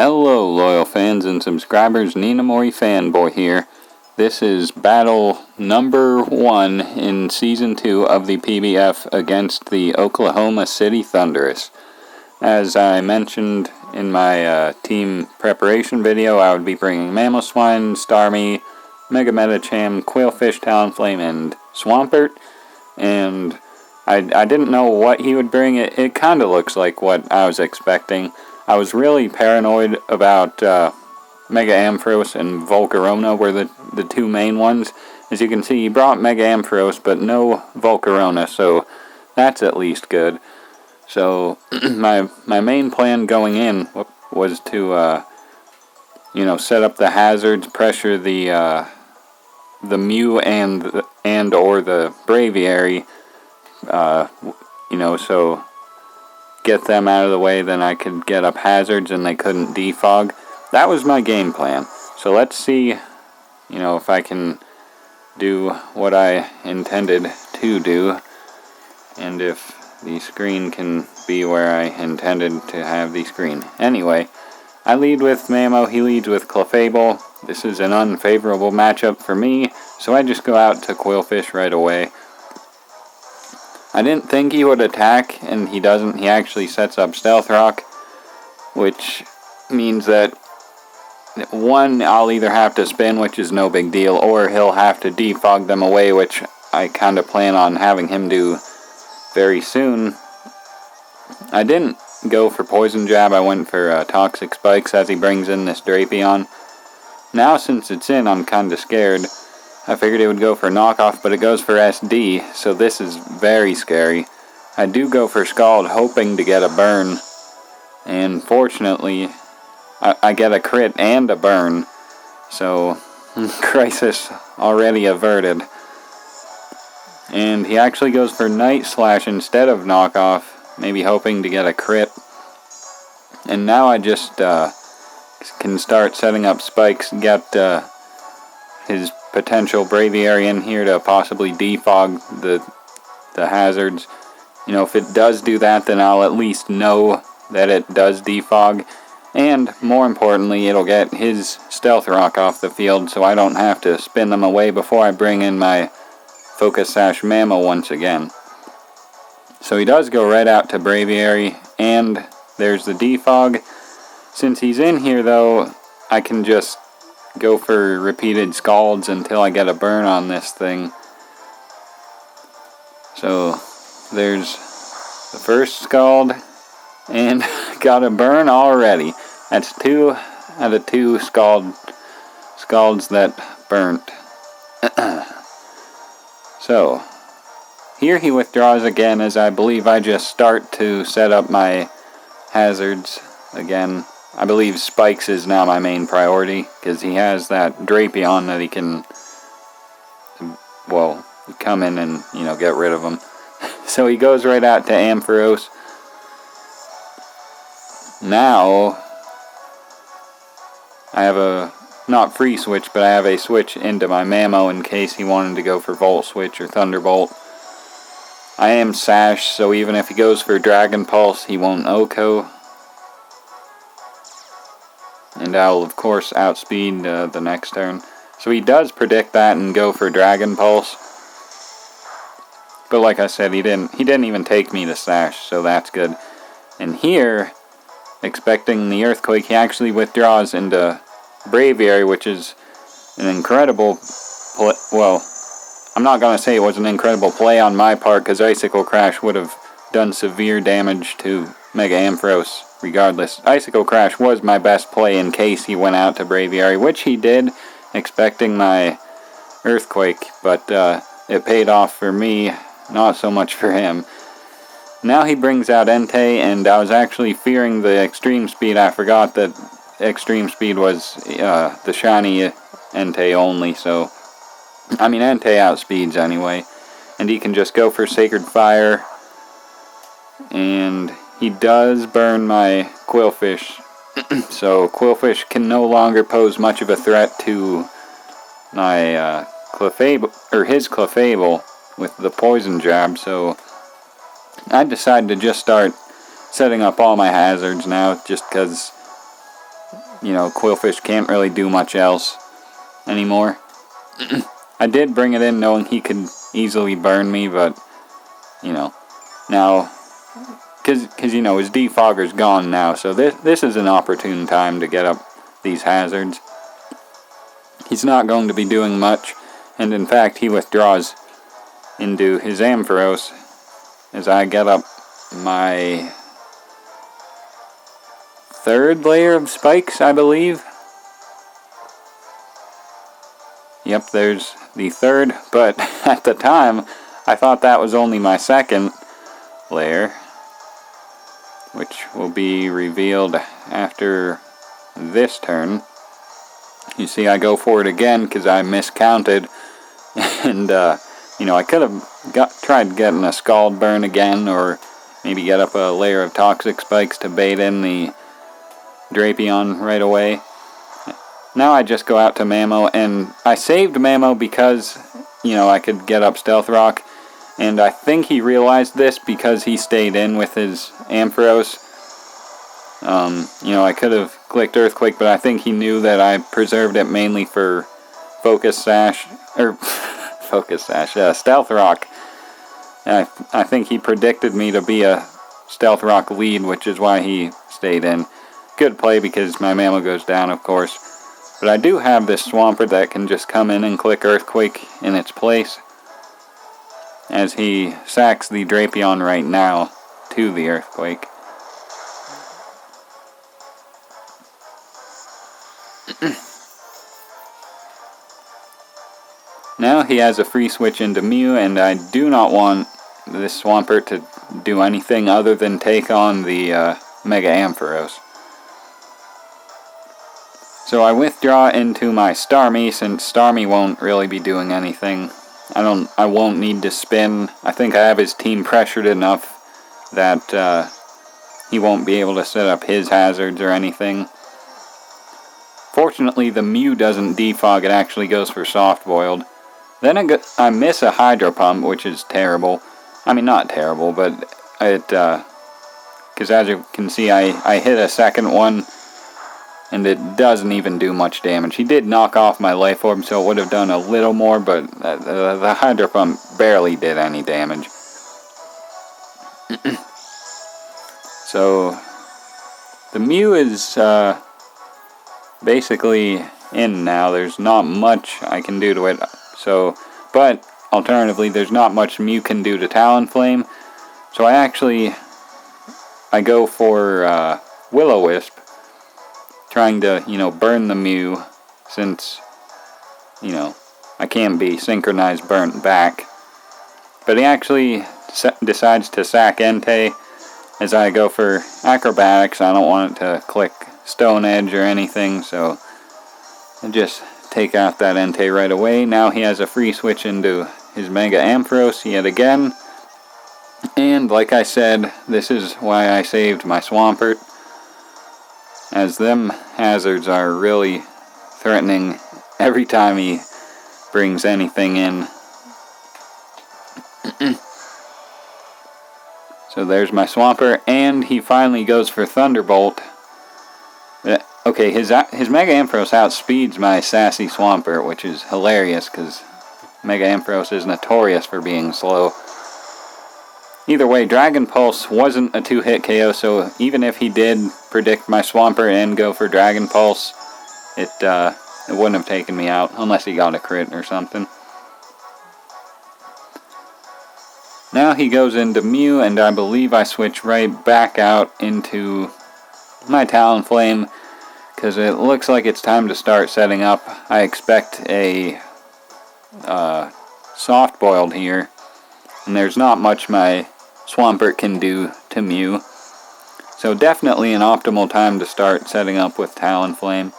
Hello, loyal fans and subscribers. Ninamori Fanboy here. This is battle number 1 in Season 2 of the PBF against the Oklahoma City Thundurus. As I mentioned in my team preparation video, I would be bringing Mamoswine, Starmie, Mega Metacham, Quailfish, Talonflame, and Swampert. And I didn't know what he would bring. It kind of looks like what I was expecting. I was really paranoid about Mega Ampharos and Volcarona were the two main ones. As you can see, he brought Mega Ampharos, but no Volcarona, so that's at least good. So my main plan going in was to set up the hazards, pressure the Mew and or the Braviary, so get them out of the way, then I could get up hazards and they couldn't defog. That was my game plan. So let's see, if I can do what I intended to do, and if the screen can be where I intended to have the screen. Anyway, I lead with Mamo, he leads with Clefable. This is an unfavorable matchup for me, so I just go out to Quailfish right away. I didn't think he would attack, and he doesn't. He actually sets up Stealth Rock, which means that, one, I'll either have to spin, which is no big deal, or he'll have to defog them away, which I kind of plan on having him do very soon. I didn't go for Poison Jab. I went for Toxic Spikes as he brings in this Drapion. Now, since it's in, I'm kind of scared. I figured it would go for knockoff, but it goes for SD, so this is very scary. I do go for Scald, hoping to get a burn, and fortunately, I get a crit and a burn, so crisis already averted. And he actually goes for Night Slash instead of knockoff, maybe hoping to get a crit. And now I just can start setting up spikes, get his potential Braviary in here to possibly defog the hazards. If it does do that, then I'll at least know that it does defog. And more importantly, it'll get his Stealth Rock off the field, so I don't have to spin them away before I bring in my Focus Sash Mamo once again. So he does go right out to Braviary, and there's the defog. Since he's in here, though, I can just go for repeated Scalds until I get a burn on this thing. So there's the first Scald, and got a burn already. That's 2 out of 2 Scalds that burnt. So here he withdraws again, as I believe I just start to set up my hazards again. I believe Spikes is now my main priority, because he has that Drapion that he can, come in and, get rid of him. So he goes right out to Ampharos. Now, I have not free switch, but I have a switch into my Mamo in case he wanted to go for Volt Switch or Thunderbolt. I am Sash, so even if he goes for Dragon Pulse, he won't OHKO. And I'll, of course, outspeed the next turn. So he does predict that and go for Dragon Pulse. But like I said, he didn't even take me to Sash, so that's good. And here, expecting the Earthquake, he actually withdraws into Braviary, which is an incredible play. Well, I'm not going to say it was an incredible play on my part, because Icicle Crash would have done severe damage to Mega Ampharos regardless. Icicle Crash was my best play in case he went out to Braviary, which he did, expecting my Earthquake, but it paid off for me, not so much for him. Now he brings out Entei, and I was actually fearing the Extreme Speed. I forgot that Extreme Speed was the shiny Entei only, Entei outspeeds anyway. And he can just go for Sacred Fire, and he does burn my Quailfish, so Quailfish can no longer pose much of a threat to my Clefable, or his Clefable, with the Poison Jab, so I decided to just start setting up all my hazards now, just because Quillfish can't really do much else anymore. I did bring it in knowing he could easily burn me, but, now, because his defogger's gone now, so this is an opportune time to get up these hazards. He's not going to be doing much, and in fact, he withdraws into his Ampharos as I get up my third layer of spikes, I believe. Yep, there's the third, but at the time, I thought that was only my second layer, which will be revealed after this turn. You see, I go for it again because I miscounted, and, I could have tried getting a Scald Burn again, or maybe get up a layer of Toxic Spikes to bait in the Drapion right away. Now I just go out to Mamo, and I saved Mamo because, I could get up Stealth Rock, and I think he realized this because he stayed in with his Ampharos. I could have clicked Earthquake, but I think he knew that I preserved it mainly for Stealth Rock. And I think he predicted me to be a Stealth Rock lead, which is why he stayed in. Good play because my Mamo goes down, of course. But I do have this Swampert that can just come in and click Earthquake in its place, as he sacks the Drapion right now to the Earthquake. Now he has a free switch into Mew, and I do not want this Swampert to do anything other than take on the Mega Ampharos. So I withdraw into my Starmie, since Starmie won't really be doing anything. I won't need to spin. I think I have his team pressured enough that he won't be able to set up his hazards or anything. Fortunately, the Mew doesn't defog, it actually goes for Soft Boiled. Then I miss a Hydro Pump, which is terrible. I mean, not terrible, but it, because as you can see, I hit a second one, and it doesn't even do much damage. He did knock off my Life Orb, so it would have done a little more, but the Hydro Pump barely did any damage. So, the Mew is basically in now. There's not much I can do to it. So, but alternatively, there's not much Mew can do to Talonflame. So I go for Will-O-Wisp, trying to, burn the Mew, since, I can't be synchronized burnt back. But he actually decides to sack Entei, as I go for Acrobatics. I don't want it to click Stone Edge or anything, so I just take out that Entei right away. Now he has a free switch into his Mega Ampharos yet again. And like I said, this is why I saved my Swampert, as them hazards are really threatening every time he brings anything in. So there's my Swampert, and he finally goes for Thunderbolt. Okay, his Mega Ampharos outspeeds my sassy Swampert, which is hilarious, because Mega Ampharos is notorious for being slow. Either way, Dragon Pulse wasn't a 2-hit KO, so even if he did predict my Swampert and go for Dragon Pulse, it wouldn't have taken me out, unless he got a crit or something. Now he goes into Mew, and I believe I switch right back out into my Talonflame, because it looks like it's time to start setting up. I expect a Soft Boiled here, and there's not much my Swampert can do to Mew. So definitely an optimal time to start setting up with Talonflame.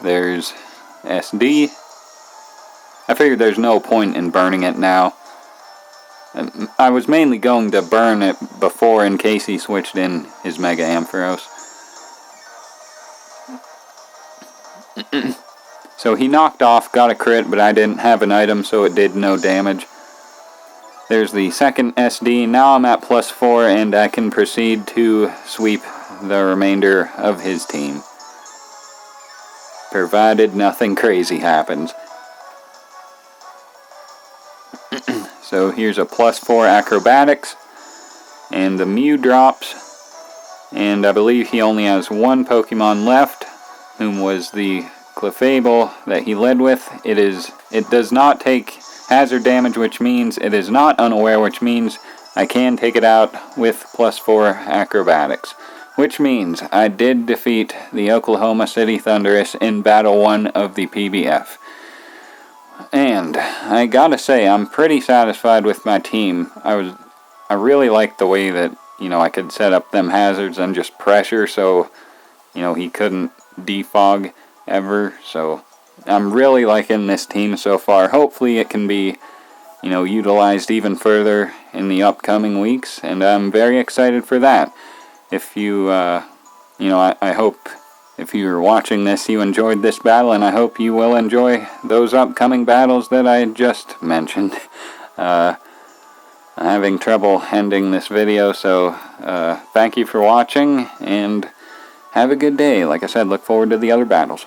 There's SD. I figured there's no point in burning it now. I was mainly going to burn it before in case he switched in his Mega Ampharos. So he knocked off, got a crit, but I didn't have an item, so it did no damage. There's the second SD. Now I'm at +4, and I can proceed to sweep the remainder of his team, provided nothing crazy happens. So here's a +4 acrobatics, and the Mew drops, and I believe he only has one Pokemon left, whom was the Clefable that he led with. It does not take hazard damage, which means it is not unaware, which means I can take it out with +4 acrobatics, which means I did defeat the Oklahoma City Thundurus in Battle 1 of the PBF. And I gotta say, I'm pretty satisfied with my team. I really liked the way that, I could set up them hazards and just pressure so, he couldn't defog ever. So I'm really liking this team so far. Hopefully it can be, utilized even further in the upcoming weeks, and I'm very excited for that. If you, I hope if you're watching this, you enjoyed this battle, and I hope you will enjoy those upcoming battles that I just mentioned. I'm having trouble ending this video, so thank you for watching, and have a good day. Like I said, look forward to the other battles.